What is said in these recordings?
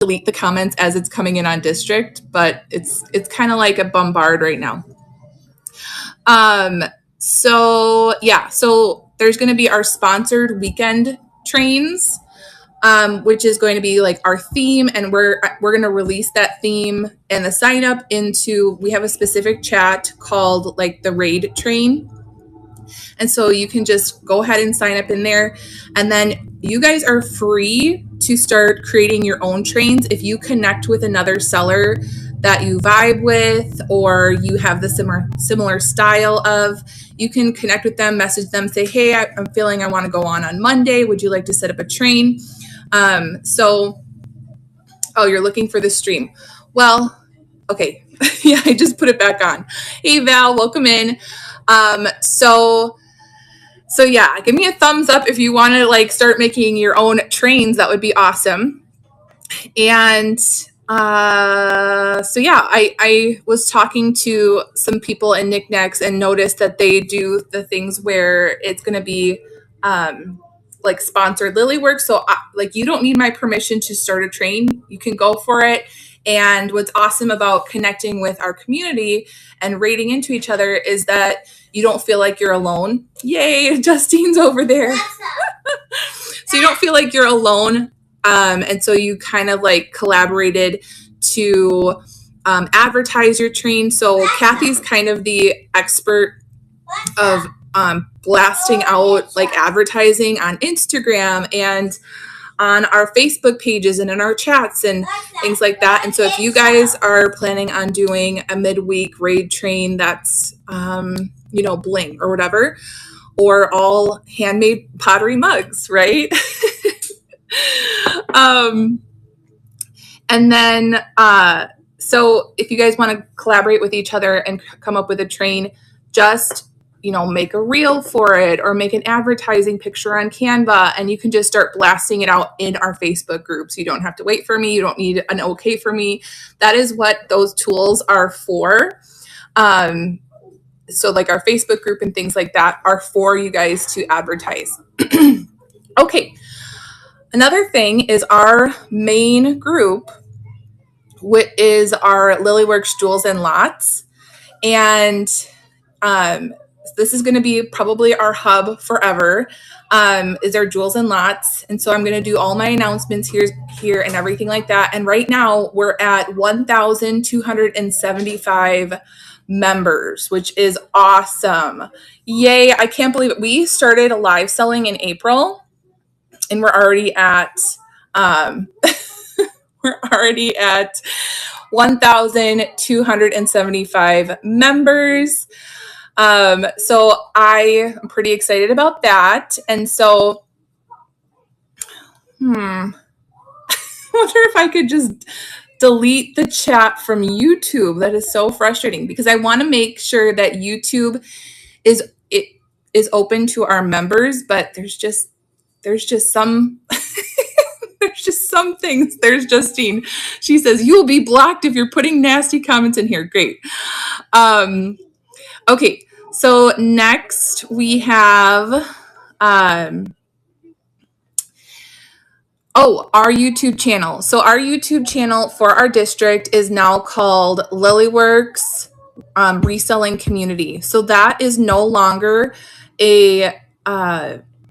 delete the comments as it's coming in on district, but it's kind of like a bombard right now. So yeah, so there's going to be our sponsored weekend trains, which is going to be like our theme, and we're going to release that theme and the sign up into, we have a specific chat called like the raid train. And so you can just go ahead and sign up in there. And then you guys are free to start creating your own trains. If you connect with another seller that you vibe with, or you have the similar style of, you can connect with them, message them, say, hey, I'm feeling I want to go on Monday. Would you like to set up a train? Oh, you're looking for the stream. Well, okay. Yeah, I just put it back on. Hey, Val, welcome in. So yeah, give me a thumbs up if you want to like start making your own trains. That would be awesome. And so yeah, I was talking to some people in Knickknacks and noticed that they do the things where it's going to be like sponsored Lilyworks. So like you don't need my permission to start a train. You can go for it. And what's awesome about connecting with our community and rating into each other is that you don't feel like you're alone. Yay, Justine's over there. So you don't feel like you're alone. And so you kind of like collaborated to advertise your train. So Kathy's kind of the expert of blasting out like advertising on Instagram and on our Facebook pages and in our chats and things like that. And so if you guys are planning on doing a midweek raid train that's, bling or whatever, or all handmade pottery mugs, right? And then, so if you guys want to collaborate with each other and come up with a train, just make a reel for it or make an advertising picture on Canva, and you can just start blasting it out in our Facebook groups. You don't have to wait for me. You don't need an okay for me. That is what those tools are for. So like our Facebook group and things like that are for you guys to advertise. Okay. Another thing is our main group, which is our Lilyworks Jewels and Lots. And, this is going to be probably our hub forever, is our Jewels and Lots. And so I'm going to do all my announcements here and everything like that. And right now we're at 1,275 members, which is awesome. Yay. I can't believe it. We started live selling in April and we're already at, 1,275 members. So I am pretty excited about that. And so, I wonder if I could just delete the chat from YouTube. That is so frustrating because I want to make sure that YouTube is open to our members, but there's just some there's just some things. There's Justine. She says, you'll be blocked if you're putting nasty comments in here. Great. Okay. So next we have, our YouTube channel. So our YouTube channel for our district is now called Lilyworks Reselling Community. So that is no longer a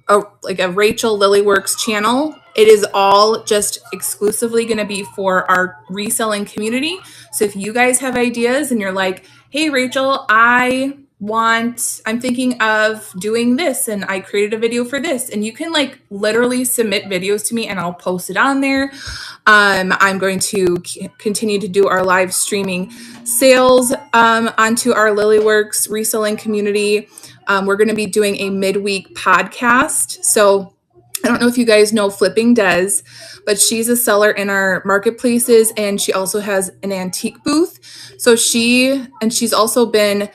Rachel Lilyworks channel. It is all just exclusively going to be for our reselling community. So if you guys have ideas and you're like, hey, Rachel, I'm thinking of doing this and I created a video for this, and you can like literally submit videos to me and I'll post it on there. I'm going to continue to do our live streaming sales onto our Lilyworks reselling community. We're going to be doing a midweek podcast. So I don't know if you guys know Flipping Des, but she's a seller in our marketplaces and she also has an antique booth. So she's also been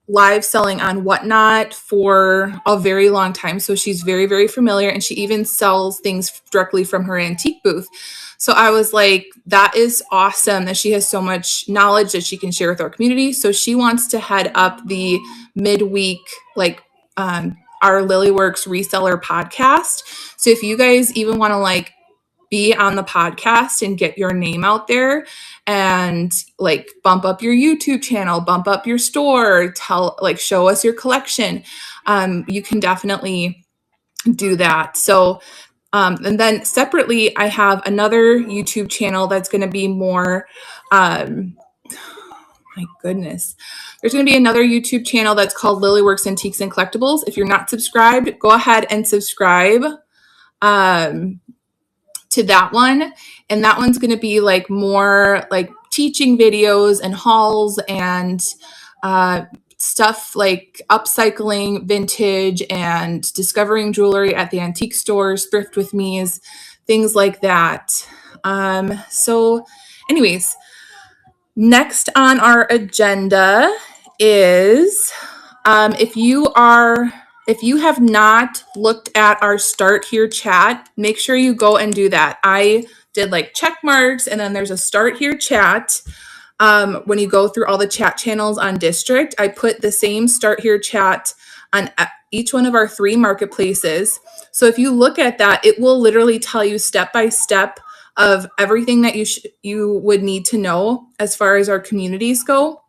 live selling on Whatnot for a very long time. So she's very, very familiar, and she even sells things directly from her antique booth. So I was like, that is awesome that she has so much knowledge that she can share with our community. So she wants to head up the midweek, our Lilyworks reseller podcast. So if you guys even want to like be on the podcast and get your name out there and like bump up your YouTube channel, bump up your store, show us your collection, you can definitely do that. So and then separately, I have another YouTube channel that's going to be more, my goodness. There's going to be another YouTube channel that's called Lilyworks Antiques and Collectibles. If you're not subscribed, go ahead and subscribe to that one. And that one's going to be like more like teaching videos and hauls and stuff like upcycling, vintage, and discovering jewelry at the antique stores, thrift with me's, things like that. So anyways, next on our agenda is if you have not looked at our Start Here chat, make sure you go and do that. I did like check marks, and then there's a Start Here chat. When you go through all the chat channels on District, I put the same Start Here chat on each one of our 3 marketplaces. So if you look at that, it will literally tell you step by step of everything that you would need to know as far as our communities go,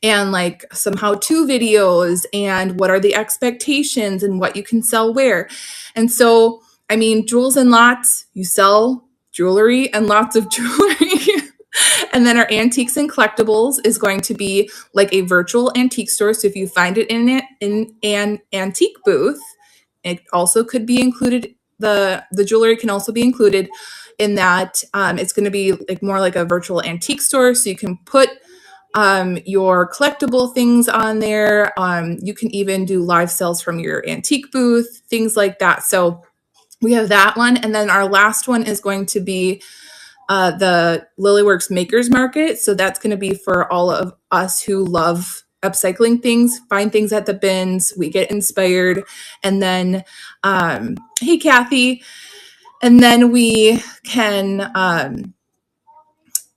and like some how-to videos and what are the expectations and what you can sell where. And so, I mean, Jewels and Lots, you sell jewelry and lots of jewelry. And then our Antiques and Collectibles is going to be like a virtual antique store. So if you find it in an antique booth, it also could be included. The jewelry can also be included in that. It's going to be like more like a virtual antique store. So you can put your collectible things on there. You can even do live sales from your antique booth, things like that. So we have that one. And then our last one is going to be the Lilyworks Makers Market. So that's going to be for all of us who love upcycling things, find things at the bins. We get inspired. And then, hey, Kathy. And then we can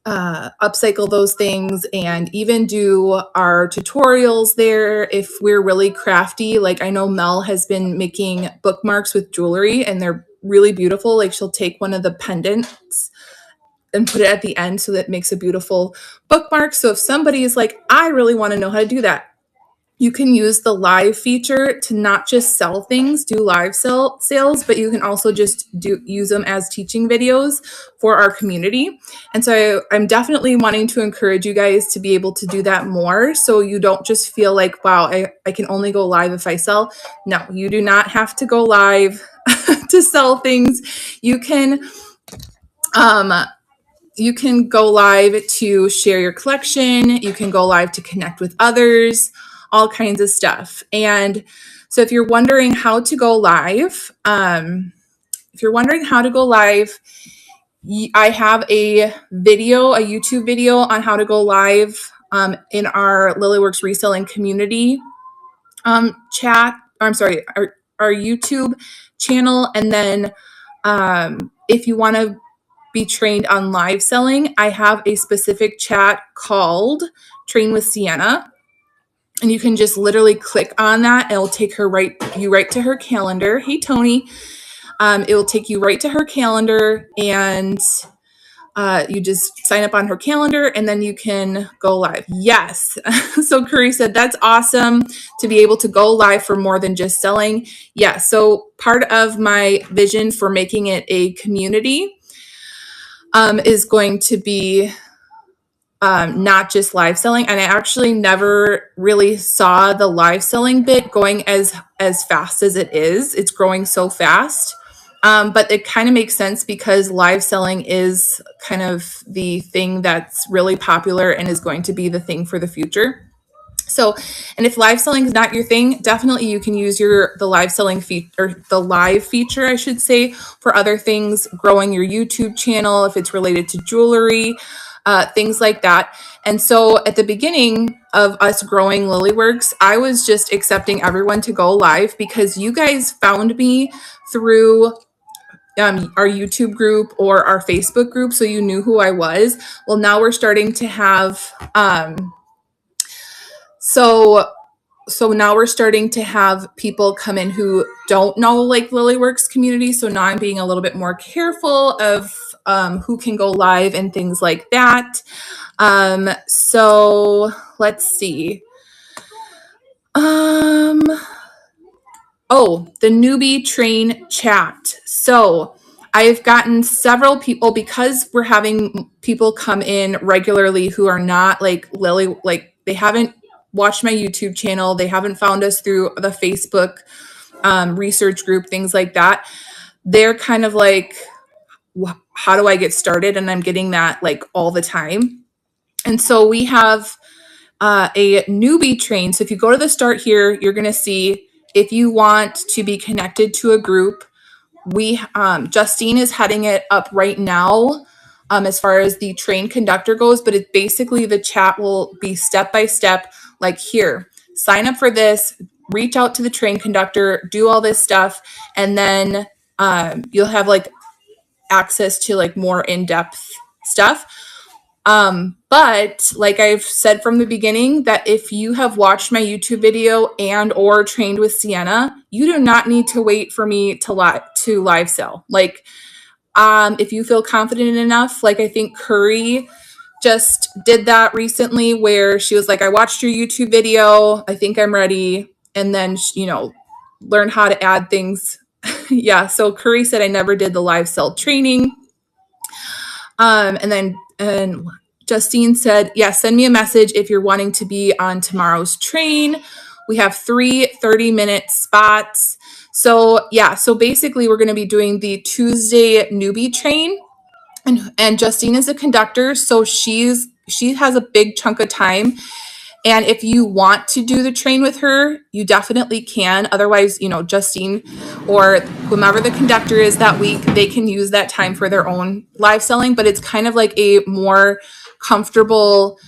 upcycle those things and even do our tutorials there if we're really crafty. Like I know Mel has been making bookmarks with jewelry, and they're really beautiful. Like she'll take one of the pendants and put it at the end so that it makes a beautiful bookmark. So if somebody is like, I really want to know how to do that, you can use the live feature to not just sell things, do live sales, but you can also just use them as teaching videos for our community. And so I'm definitely wanting to encourage you guys to be able to do that more, so you don't just feel like, wow, I can only go live if I sell. No, you do not have to go live to sell things. You can go live to share your collection. You can go live to connect with others, all kinds of stuff. And so if you're wondering how to go live, I have a YouTube video on how to go live in our Lilyworks reselling community chat. I'm sorry, our YouTube channel. And then if you want to be trained on live selling, I have a specific chat called Train with Sienna. And you can just literally click on that. It'll take you right to her calendar. Hey, Tony. It will take you right to her calendar, and you just sign up on her calendar, and then you can go live. Yes. So Curry said, that's awesome to be able to go live for more than just selling. Yeah. So part of my vision for making it a community is going to be not just live selling. And I actually never really saw the live selling bit going as fast as it is. It's growing so fast. But it kind of makes sense because live selling is kind of the thing that's really popular and is going to be the thing for the future. So, and if live selling is not your thing, definitely you can use the live selling feature, the live feature, I should say, for other things, growing your YouTube channel, if it's related to jewelry, things like that. And so at the beginning of us growing Lilyworks, I was just accepting everyone to go live because you guys found me through our YouTube group or our Facebook group, so you knew who I was. Well, now we're starting to have, so so now we're starting to have people come in who don't know like Lilyworks community. So now I'm being a little bit more careful of who can go live and things like that. So let's see. Oh, the newbie train chat. So I've gotten several people, because we're having people come in regularly who are not like Lily, like they haven't watched my YouTube channel. They haven't found us through the Facebook research group, things like that. They're kind of like, how do I get started? And I'm getting that like all the time. And so we have a newbie train. So if you go to the start here, you're going to see if you want to be connected to a group. We Justine is heading it up right now as far as the train conductor goes, but it's basically the chat will be step by step, like here, sign up for this, reach out to the train conductor, do all this stuff, and then you'll have like access to like more in-depth stuff. But like I've said from the beginning, that if you have watched my YouTube video and or trained with Sienna, you do not need to wait for me to live sell. Like, if you feel confident enough, like I think Curry just did that recently where she was like, I watched your YouTube video. I think I'm ready. And then, learn how to add things. Yeah. So Curry said, I never did the live sell training. And Justine said, yeah, send me a message if you're wanting to be on tomorrow's train. We have 3 30-minute spots. So yeah, so basically we're going to be doing the Tuesday newbie train, and Justine is a conductor. So she has a big chunk of time. And if you want to do the train with her, you definitely can. Otherwise, Justine or whomever the conductor is that week, they can use that time for their own live selling. But it's kind of like a more comfortable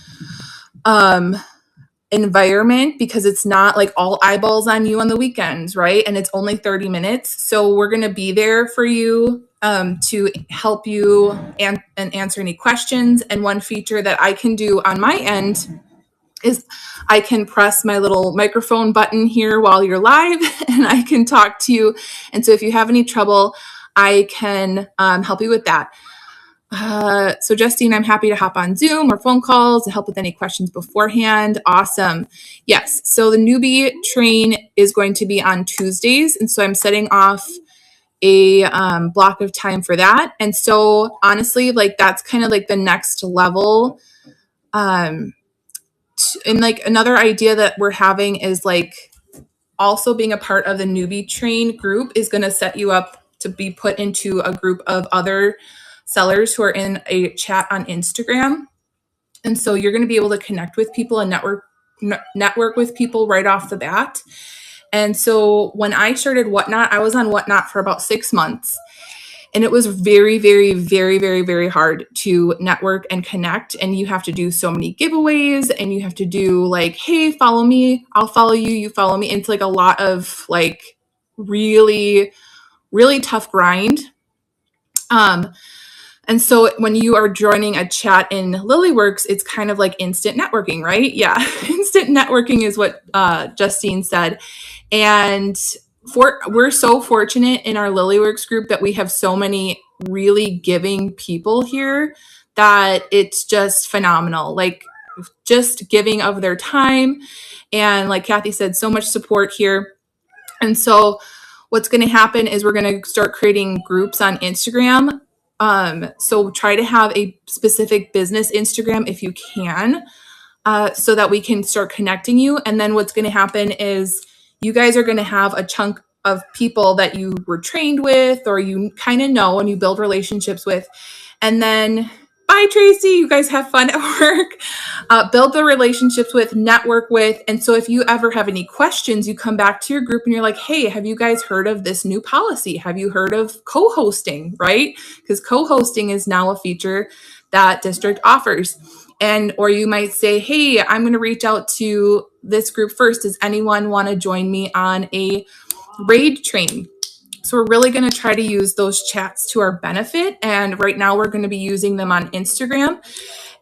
environment, because it's not like all eyeballs on you on the weekends, right? And it's only 30 minutes. So we're going to be there for you to help you and answer any questions. And one feature that I can do on my end is I can press my little microphone button here while you're live and I can talk to you. And so if you have any trouble, I can help you with that. So Justine, I'm happy to hop on Zoom or phone calls to help with any questions beforehand. Awesome. Yes. So the newbie train is going to be on Tuesdays. And so I'm setting off a block of time for that. And so honestly, like that's kind of like the next level. And like another idea that we're having is like also being a part of the newbie train group is going to set you up to be put into a group of other sellers who are in a chat on Instagram. And so you're going to be able to connect with people and network with people right off the bat. And so when I started Whatnot, I was on Whatnot for about 6 months. And it was very, very, very, very, very hard to network and connect. And you have to do so many giveaways and you have to do like, hey, follow me, I'll follow you, you follow me. It's like a lot of like really, really tough grind. And so when you are joining a chat in Lilyworks, it's kind of like instant networking, right? Yeah. Instant networking is what Justine said. And we're so fortunate in our Lilyworks group that we have so many really giving people here that it's just phenomenal. Like just giving of their time. And like Kathy said, so much support here. And so what's going to happen is we're going to start creating groups on Instagram. So try to have a specific business Instagram if you can, so that we can start connecting you. And then what's going to happen is you guys are going to have a chunk of people that you were trained with or you kind of know and you build relationships with. And then bye, Tracy. You guys have fun at work. Build the relationships with, network with. And so if you ever have any questions, you come back to your group and you're like, hey, have you guys heard of this new policy? Have you heard of co-hosting, right? Because co-hosting is now a feature that district offers. Or you might say, hey, I'm going to reach out to this group first. Does anyone want to join me on a raid train? So we're really going to try to use those chats to our benefit. And right now we're going to be using them on Instagram.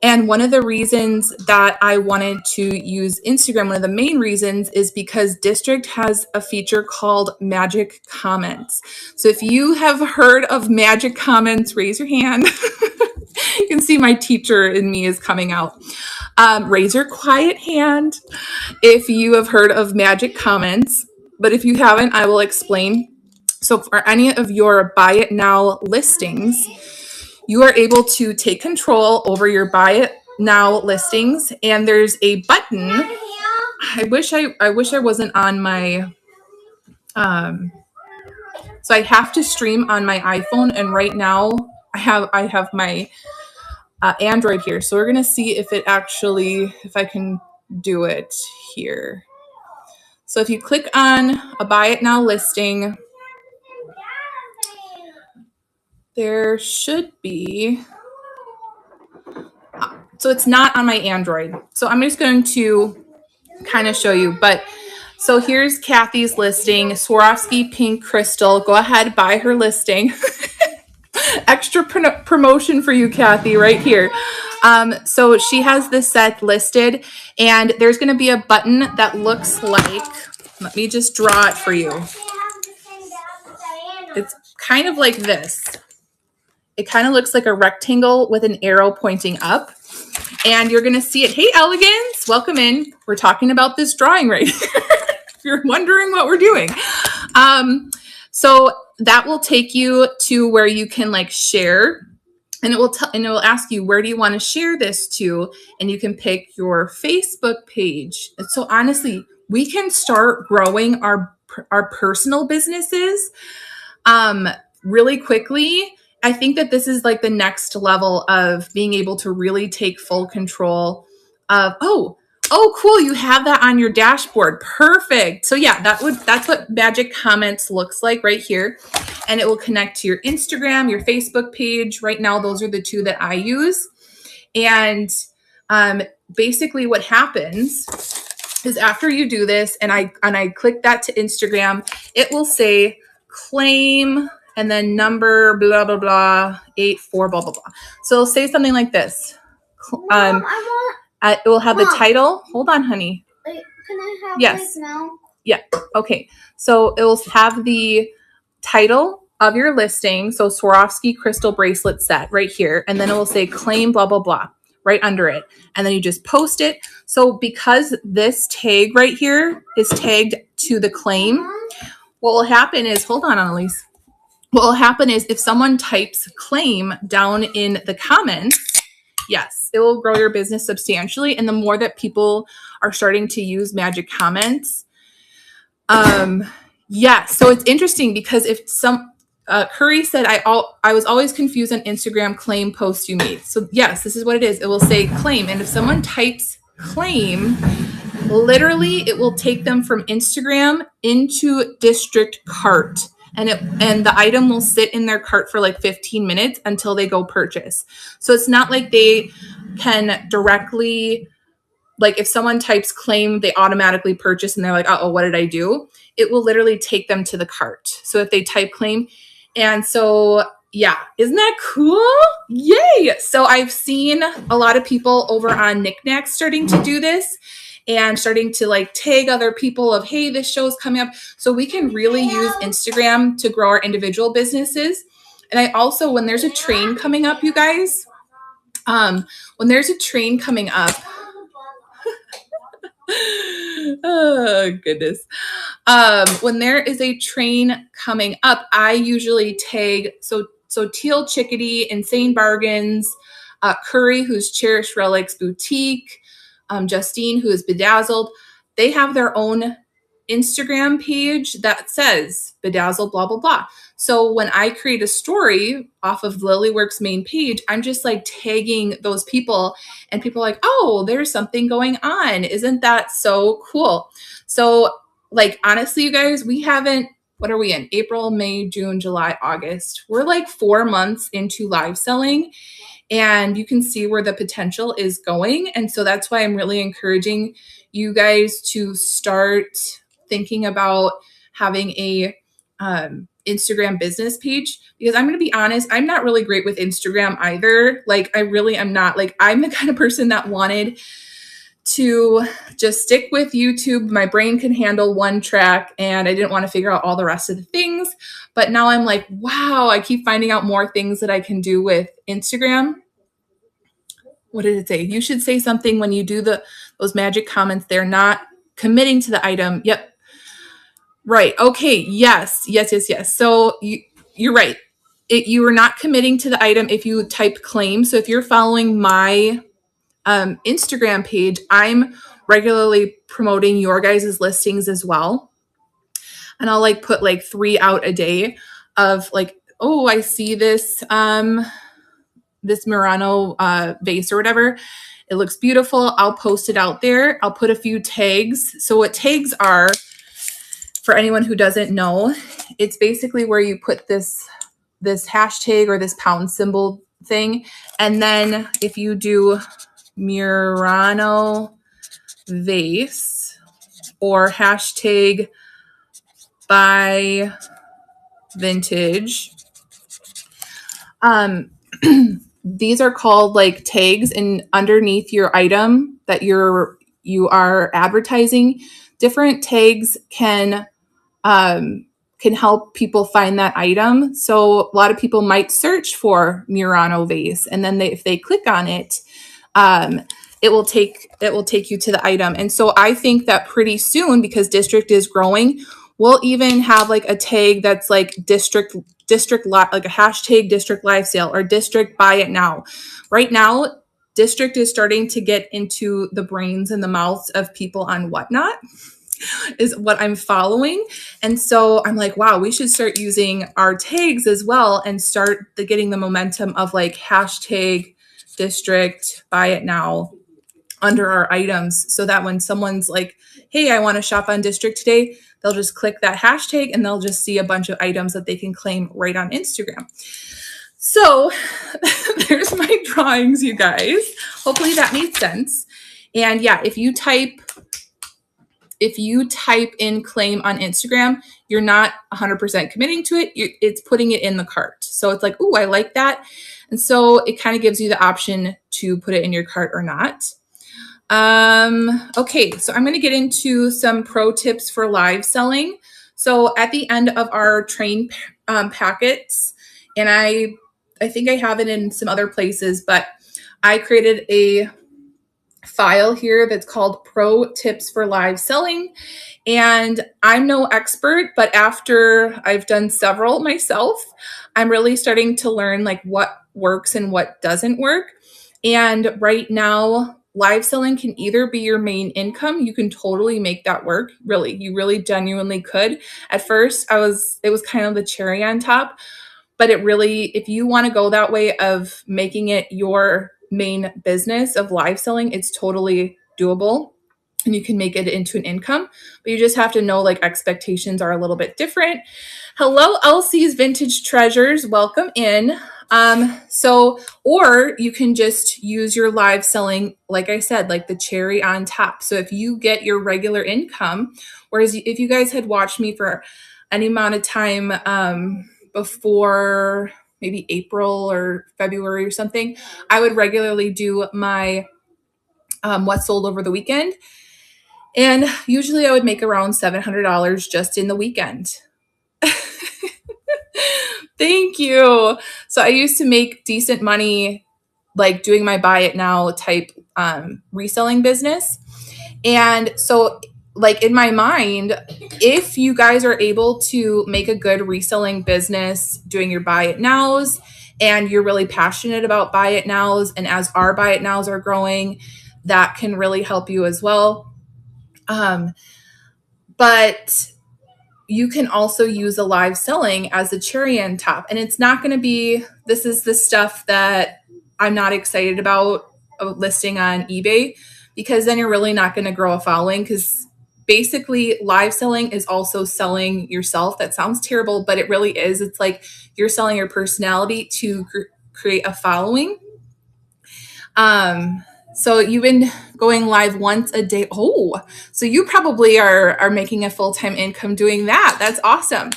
And one of the reasons that I wanted to use Instagram, one of the main reasons, is because District has a feature called Magic Comments. So if you have heard of Magic Comments, raise your hand. You can see my teacher in me is coming out. Raise your quiet hand if you have heard of Magic Comments. But if you haven't, I will explain. So for any of your Buy It Now listings, you are able to take control over your Buy It Now listings, and there's a button. I wish I wasn't on my so I have to stream on my iPhone, and right now I have my Android here. So we're gonna see if I can do it here. So if you click on a Buy It Now listing, there should be. So it's not on my Android. So I'm just going to kind of show you. But so here's Kathy's listing, Swarovski Pink Crystal. Go ahead, buy her listing. Extra promotion for you, Kathy, right here. So she has this set listed, and there's going to be a button that looks like, let me just draw it for you. It's kind of like this. It kind of looks like a rectangle with an arrow pointing up. And you're going to see it. Hey, Elegance, welcome in. We're talking about this drawing right here. If you're wondering what we're doing. So that will take you to where you can like share. And it will ask you, where do you want to share this to? And you can pick your Facebook page. And so honestly, we can start growing our personal businesses really quickly. I think that this is like the next level of being able to really take full control of, oh, cool. You have that on your dashboard. Perfect. So yeah, that's what Magic Comments looks like right here. And it will connect to your Instagram, your Facebook page. Right now, those are the two that I use. And basically what happens is after you do this and I click that to Instagram, it will say claim and then number, blah, blah, blah, 84, blah, blah, blah. So it'll say something like this. Mom, it will have the title. Hold on, honey. Wait, can I have yes. it now? Yeah. Okay. So it will have the title of your listing. So Swarovski crystal bracelet set right here. And then it will say claim, blah, blah, blah, right under it. And then you just post it. So because this tag right here is tagged to the claim, what will happen is, hold on, Annalise. What will happen is if someone types claim down in the comments, yes, it will grow your business substantially. And the more that people are starting to use Magic Comments, yeah. So it's interesting because if Curry said, I was always confused on Instagram claim posts you made. So yes, this is what it is. It will say claim. And if someone types claim, literally it will take them from Instagram into District Cart. And the item will sit in their cart for like 15 minutes until they go purchase. So it's not like they can directly, like if someone types claim, they automatically purchase and they're like, oh, what did I do? It will literally take them to the cart. So if they type claim, and so, yeah, isn't that cool? Yay. So I've seen a lot of people over on Knickknacks starting to do this and starting to like tag other people of, hey, this show's coming up. So we can really use Instagram to grow our individual businesses. And I also, when there's a train coming up, you guys, when there's a train coming up, oh, goodness. When there is a train coming up, I usually tag, so Teal Chickadee, Insane Bargains, Curry, who's Cherished Relics Boutique, Justine, who is Bedazzled. They have their own Instagram page that says Bedazzled, blah, blah, blah. So when I create a story off of Lilyworks main page, I'm just like tagging those people and people are like, oh, there's something going on. Isn't that so cool? So like, honestly, you guys, we haven't, what are we in? April, May, June, July, August. We're like 4 months into live selling. And you can see where the potential is going. And so that's why I'm really encouraging you guys to start thinking about having a Instagram business page, because I'm going to be honest, I'm not really great with Instagram either. Like, I really am not. Like, I'm the kind of person that wanted to just stick with YouTube. My brain can handle one track, and I didn't want to figure out all the rest of the things. But now I'm like, wow, I keep finding out more things that I can do with Instagram. What did it say? You should say something when you do those magic comments. They're not committing to the item. Yep. Right. Okay. Yes. So you're right. You are not committing to the item if you type claim. So if you're following my Instagram page, I'm regularly promoting your guys' listings as well. And I'll like put like 3 out a day of like, oh, I see this this Murano vase or whatever. It looks beautiful. I'll post it out there. I'll put a few tags. So what tags are, for anyone who doesn't know, it's basically where you put this hashtag or this pound symbol thing. And then if you do Murano vase or hashtag buy vintage, these are called like tags, and underneath your item that you are advertising, different tags can help people find that item. So a lot of people might search for Murano vase, and then if they click on it, it will take you to the item. And so I think that pretty soon, because district is growing, we'll even have like a tag that's like district like a hashtag district live sale or district buy it now. Right now, district is starting to get into the brains and the mouths of people on Whatnot, is what I'm following. And so I'm like, wow, we should start using our tags as well and start getting the momentum of like hashtag district buy it now under our items, so that when someone's like, hey, I want to shop on district today, they'll just click that hashtag and they'll just see a bunch of items that they can claim right on Instagram. So there's my drawings, you guys. Hopefully that made sense. And yeah, if you type in claim on Instagram, you're not 100% committing to it. It's putting it in the cart. So it's like, oh, I like that. And so it kind of gives you the option to put it in your cart or not. Okay, so I'm going to get into some pro tips for live selling. So at the end of our train packets, and I think I have it in some other places, but I created a file here that's called Pro Tips for Live Selling. And I'm no expert, but after I've done several myself, I'm really starting to learn like what works and what doesn't work. And right now, live selling can either be your main income. You can totally make that work. Really, you really genuinely could. At first, it was kind of the cherry on top, but it really, if you want to go that way of making it your main business of live selling, it's totally doable and you can make it into an income, but you just have to know like expectations are a little bit different. Hello, Elsie's Vintage Treasures. Welcome in. Or you can just use your live selling, like I said, like the cherry on top. So if you get your regular income, whereas if you guys had watched me for any amount of time, before maybe April or February or something, I would regularly do my what sold over the weekend. And usually I would make around $700 just in the weekend. Thank you. So I used to make decent money like doing my buy it now type reselling business. And so like in my mind, if you guys are able to make a good reselling business doing your buy it nows, and you're really passionate about buy it nows, and as our buy it nows are growing, that can really help you as well. But you can also use the live selling as a cherry on top. And it's not going to be, this is the stuff that I'm not excited about listing on eBay, because then you're really not going to grow a following, because basically live selling is also selling yourself. That sounds terrible, but it really is. It's like you're selling your personality to create a following. So you've been going live once a day. Oh, so you probably are making a full-time income doing that. That's awesome.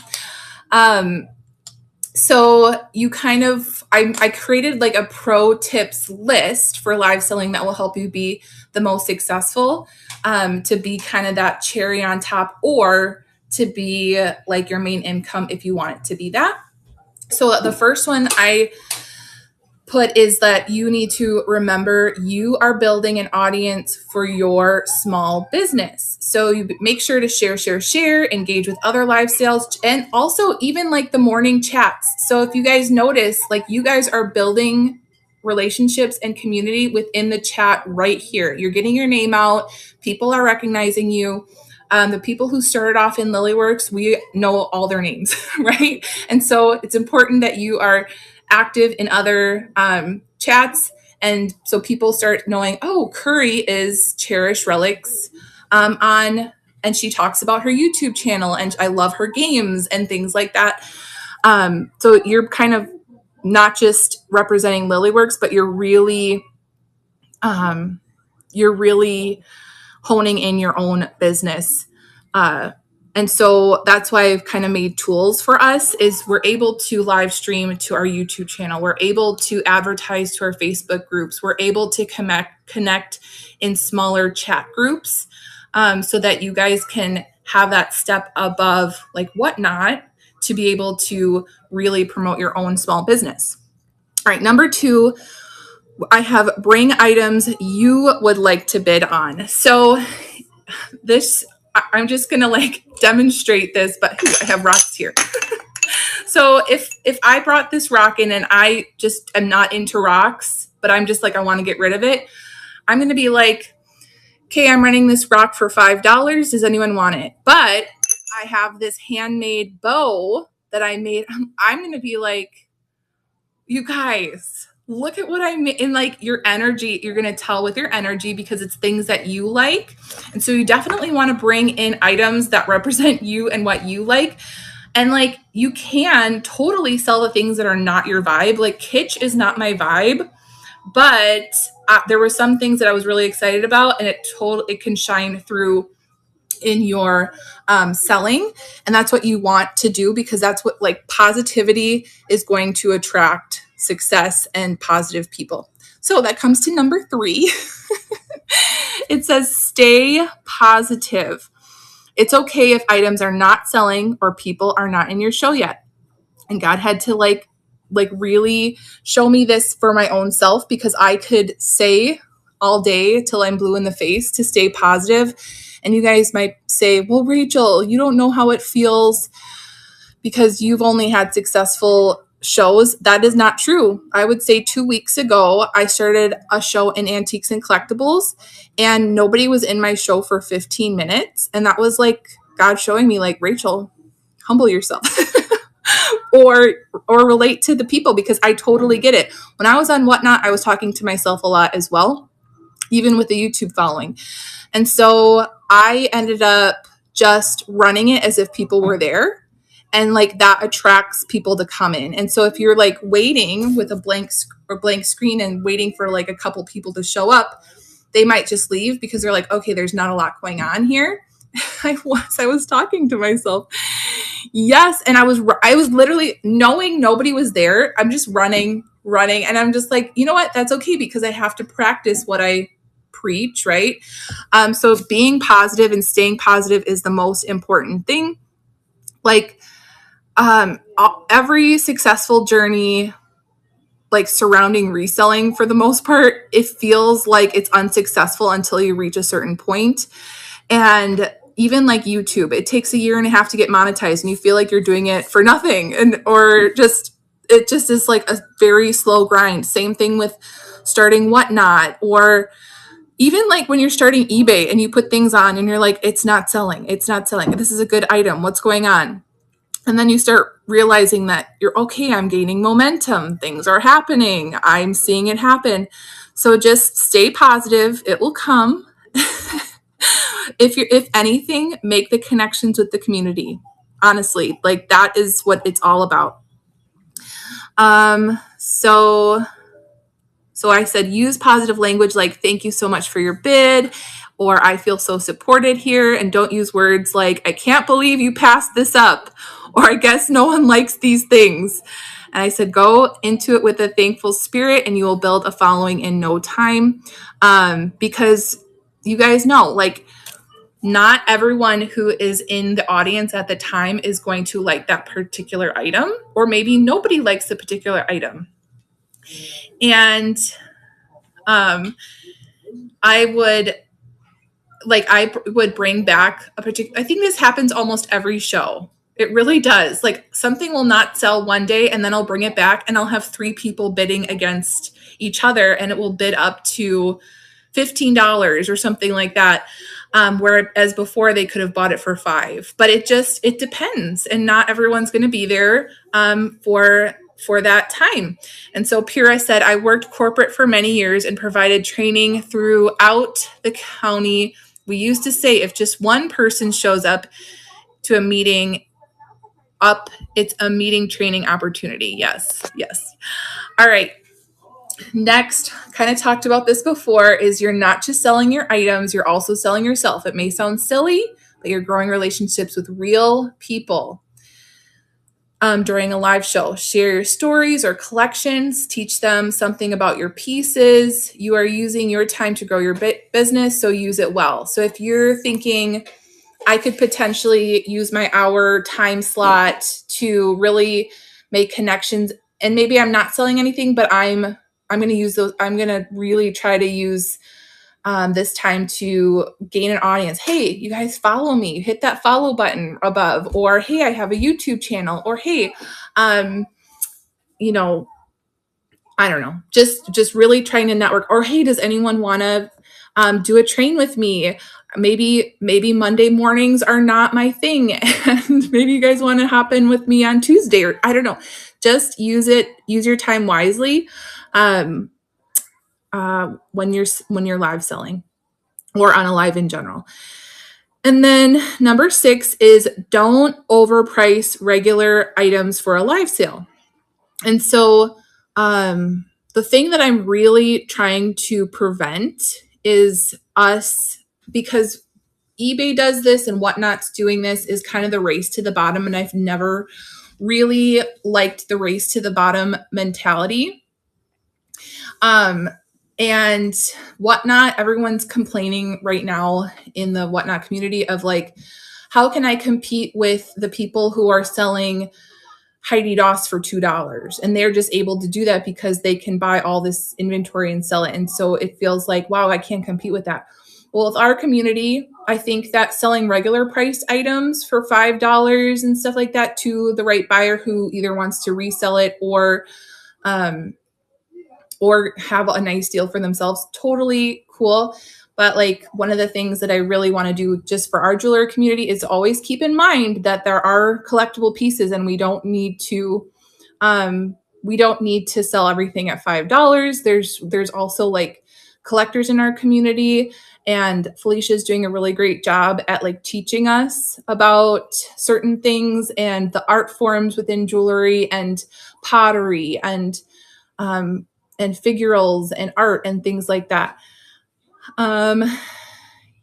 So you kind of, I created like a pro tips list for live selling that will help you be the most successful, to be kind of that cherry on top, or to be like your main income if you want it to be that. So the first one I put is that you need to remember you are building an audience for your small business. So you make sure to share, engage with other live sales, and also even like the morning chats. So if you guys notice, like you guys are building relationships and community within the chat right here. You're getting your name out. People are recognizing you. The people who started off in Lilyworks, we know all their names, right? And so it's important that you are active in other chats. And so people start knowing, oh, Curry is Cherish Relics on, and she talks about her YouTube channel, and I love her games and things like that. So you're kind of not just representing Lilyworks, but you're really honing in your own business. And so that's why I've kind of made tools for us is we're able to live stream to our YouTube channel. We're able to advertise to our Facebook groups. We're able to connect in smaller chat groups, so that you guys can have that step above like Whatnot to be able to really promote your own small business. All right, number 2, I have bring items you would like to bid on. So this, I'm just going to like demonstrate this, but I have rocks here. So if I brought this rock in and I just am not into rocks, but I'm just like, I want to get rid of it, I'm going to be like, okay, I'm renting this rock for $5. Does anyone want it? But I have this handmade bow that I made. I'm going to be like, you guys, look at what I made. And like your energy, you're going to tell with your energy because it's things that you like. And so you definitely want to bring in items that represent you and what you like. And like, you can totally sell the things that are not your vibe. Like kitsch is not my vibe, but there were some things that I was really excited about, and it can shine through in your selling. And that's what you want to do, because that's what, like, positivity is going to attract success and positive people. So that comes to number 3. It says, stay positive. It's okay if items are not selling or people are not in your show yet. And God had to like really show me this for my own self, because I could say all day till I'm blue in the face to stay positive. And you guys might say, well, Rachel, you don't know how it feels because you've only had successful shows. That is not true. I would say 2 weeks ago, I started a show in antiques and collectibles, and nobody was in my show for 15 minutes. And that was like God showing me, like, Rachel, humble yourself. or relate to the people, because I totally get it. When I was on Whatnot, I was talking to myself a lot as well, even with the YouTube following. And so I ended up just running it as if people were there, and like that attracts people to come in. And so if you're like waiting with a blank screen and waiting for like a couple people to show up, they might just leave because they're like, okay, there's not a lot going on here. I was talking to myself. Yes. And I was literally knowing nobody was there. I'm just running. And I'm just like, you know what? That's okay, because I have to practice what I preach. Right. So being positive and staying positive is the most important thing. Like, every successful journey, like surrounding reselling, for the most part, it feels like it's unsuccessful until you reach a certain point. And even like YouTube, it takes 1.5 years to get monetized, and you feel like you're doing it for nothing, it just is like a very slow grind. Same thing with starting Whatnot, or even like when you're starting eBay and you put things on and you're like, it's not selling. This is a good item. What's going on? And then you start realizing that you're okay. I'm gaining momentum. Things are happening. I'm seeing it happen. So just stay positive. It will come. If anything, make the connections with the community. Honestly, like that is what it's all about. So I said, use positive language like, thank you so much for your bid, or I feel so supported here. And don't use words like, I can't believe you passed this up, or I guess no one likes these things. And I said, go into it with a thankful spirit and you will build a following in no time. Because you guys know, like, not everyone who is in the audience at the time is going to like that particular item, or maybe nobody likes the particular item. And I would bring back a particular, I think this happens almost every show. It really does. Like, something will not sell one day and then I'll bring it back and I'll have 3 people bidding against each other and it will bid up to $15 or something like that. Whereas before they could have bought it for $5, but it depends. And not everyone's going to be there for that time. And so Pira said, I worked corporate for many years and provided training throughout the county. We used to say, if just one person shows up to a meeting, it's a meeting training opportunity. Yes. All right. Next, kind of talked about this before, is you're not just selling your items, you're also selling yourself. It may sound silly, but you're growing relationships with real people. During a live show, share your stories or collections, teach them something about your pieces. You are using your time to grow your business, so use it well. So if you're thinking, I could potentially use my hour time slot to really make connections, and maybe I'm not selling anything, but I'm going to use those. I'm going to really try to use this time to gain an audience. Hey, you guys follow me, hit that follow button above, or, hey, I have a YouTube channel, or, hey, I don't know, just really trying to network, or, hey, does anyone want to do a train with me? Maybe Monday mornings are not my thing. And maybe you guys want to hop in with me on Tuesday, or I don't know, just use your time wisely. When you're live selling or on a live in general. And then number 6 is don't overprice regular items for a live sale. And so the thing that I'm really trying to prevent is us, because eBay does this and Whatnot's doing this, is kind of the race to the bottom. And I've never really liked the race to the bottom mentality. And Whatnot, everyone's complaining right now in the Whatnot community of like, how can I compete with the people who are selling Heidi Doss for $2? And they're just able to do that because they can buy all this inventory and sell it. And so it feels like, wow, I can't compete with that. Well, with our community, I think that selling regular priced items for $5 and stuff like that to the right buyer who either wants to resell it or have a nice deal for themselves, totally cool. But like, one of the things that I really want to do just for our jeweler community is always keep in mind that there are collectible pieces and we don't need to sell everything at $5. There's also like collectors in our community, and Felicia's doing a really great job at like teaching us about certain things and the art forms within jewelry and pottery and figurals and art and things like that.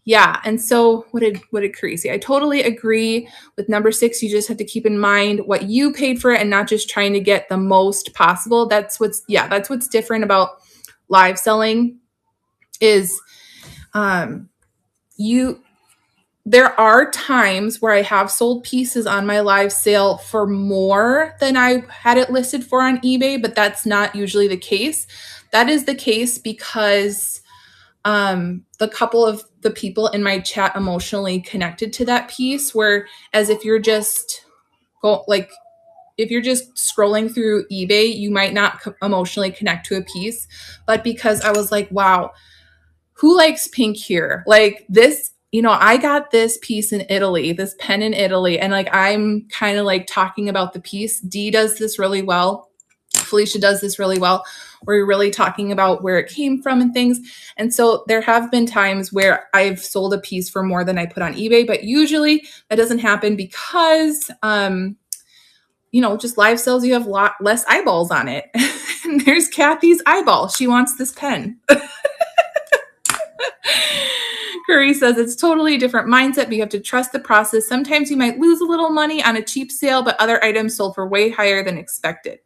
Yeah. And so what did Carisi? I totally agree with number 6. You just have to keep in mind what you paid for it and not just trying to get the most possible. That's what's different about live selling is, there are times where I have sold pieces on my live sale for more than I had it listed for on eBay, but that's not usually the case. That is the case because the couple of the people in my chat emotionally connected to that piece, whereas if you're just scrolling through eBay, you might not emotionally connect to a piece. But because I was like, wow, who likes pink here? Like this, I got this piece in Italy, this pen in Italy. And like, I'm kind of like talking about the piece. Dee does this really well. Felicia does this really well, where you're really talking about where it came from and things. And so there have been times where I've sold a piece for more than I put on eBay, but usually that doesn't happen because, just live sales, you have a lot less eyeballs on it. And there's Kathy's eyeball. She wants this pen. Curry says it's totally a different mindset, but you have to trust the process. Sometimes you might lose a little money on a cheap sale, but other items sold for way higher than expected.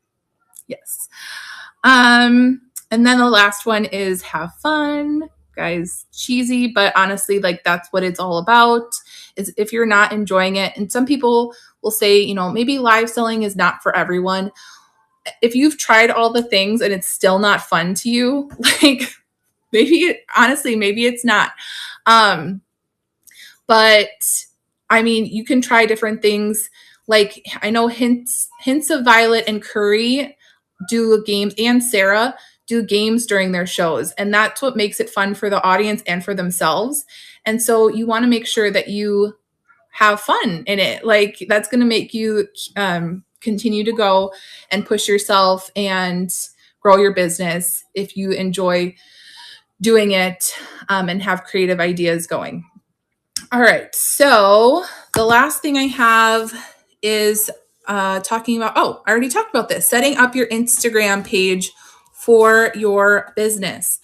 Yes. And then the last one is have fun. Guys, cheesy, but honestly, like that's what it's all about. Is if you're not enjoying it, and some people will say, you know, maybe live selling is not for everyone. If you've tried all the things and it's still not fun to you, like honestly, maybe it's not. But I mean, you can try different things. Like I know Hints of Violet and Curry do games, and Sarah do games during their shows. And that's what makes it fun for the audience and for themselves. And so you want to make sure that you have fun in it. Like that's going to make you continue to go and push yourself and grow your business if you enjoy doing it and have creative ideas going. All right. So the last thing I have is talking about, I already talked about this, setting up your Instagram page for your business.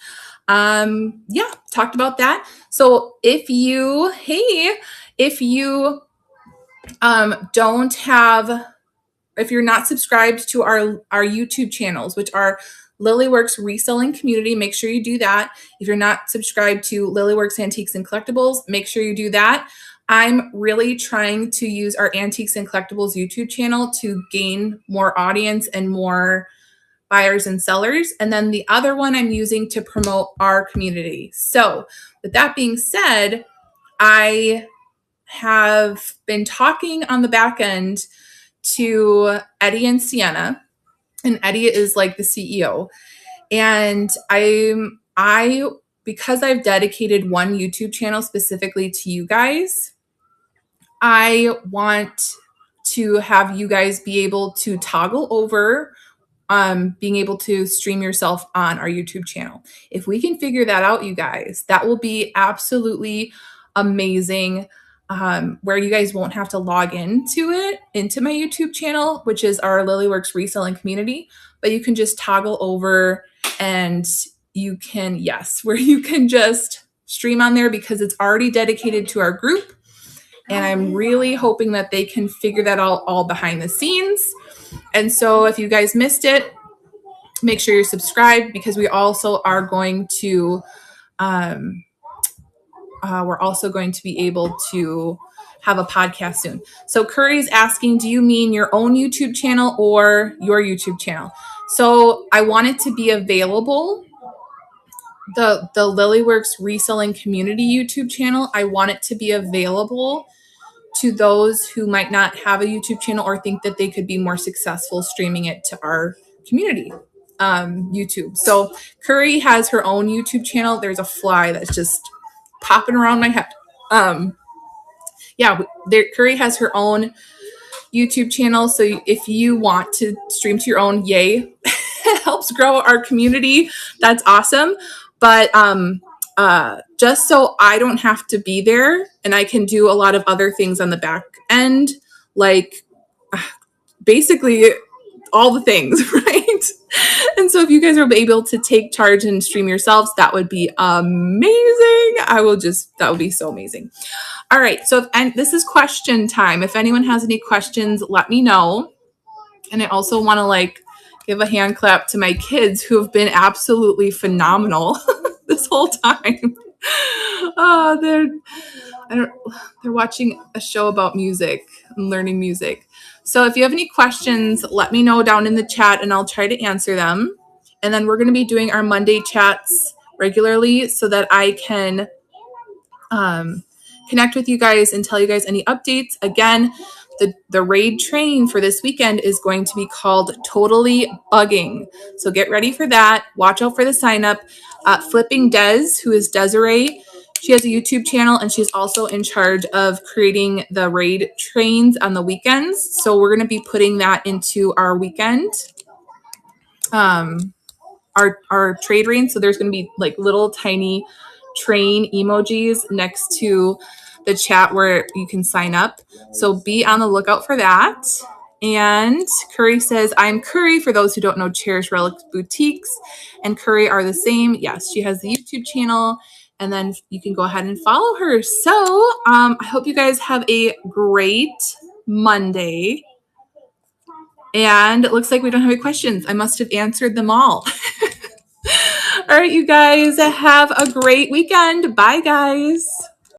Talked about that. So if you if you're not subscribed to our YouTube channels, which are Lilyworks Reselling Community, make sure you do that. If you're not subscribed to Lilyworks Antiques and Collectibles, make sure you do that. I'm really trying to use our Antiques and Collectibles YouTube channel to gain more audience and more buyers and sellers. And then the other one I'm using to promote our community. So with that being said, I have been talking on the back end to Eddie and Sienna, and Eddie is like the CEO. And because I've dedicated one YouTube channel specifically to you guys, I want to have you guys be able to toggle over being able to stream yourself on our YouTube channel. If we can figure that out, you guys, that will be absolutely amazing. Where you guys won't have to log into my YouTube channel, which is our Lilyworks Reselling Community, but you can just toggle over and you can just stream on there because it's already dedicated to our group. And I'm really hoping that they can figure that out all behind the scenes. And so if you guys missed it, make sure you're subscribed because we also are going to, we're also going to be able to have a podcast soon. So Curry's asking, do you mean your own YouTube channel or your YouTube channel? So I want it to be available. The Lilyworks Reselling Community YouTube channel, I want it to be available to those who might not have a YouTube channel or think that they could be more successful streaming it to our community YouTube. So Curry has her own YouTube channel. There's a fly that's just popping around my head. Curry has her own YouTube channel. So if you want to stream to your own, yay, it helps grow our community. That's awesome. But just so I don't have to be there and I can do a lot of other things on the back end, like basically all the things, right? And so if you guys are able to take charge and stream yourselves, that would be amazing. That would be so amazing. All right. So this is question time. If anyone has any questions, let me know. And I also want to give a hand clap to my kids who have been absolutely phenomenal this whole time. They're watching a show about music and learning music. So if you have any questions, let me know down in the chat and I'll try to answer them. And then we're going to be doing our Monday chats regularly so that I can connect with you guys and tell you guys any updates. Again, the raid train for this weekend is going to be called Totally Bugging. So get ready for that. Watch out for the sign up. Flipping Des, who is Desiree, she has a YouTube channel and she's also in charge of creating the raid trains on the weekends. So we're going to be putting that into our weekend, our trade range. So there's going to be little tiny train emojis next to the chat where you can sign up. So be on the lookout for that. And Curry says, I'm Curry. For those who don't know, Cherish Relics Boutiques and Curry are the same. Yes, she has the YouTube channel and then you can go ahead and follow her. So I hope you guys have a great Monday. And it looks like we don't have any questions. I must have answered them all. All right, you guys, have a great weekend. Bye, guys.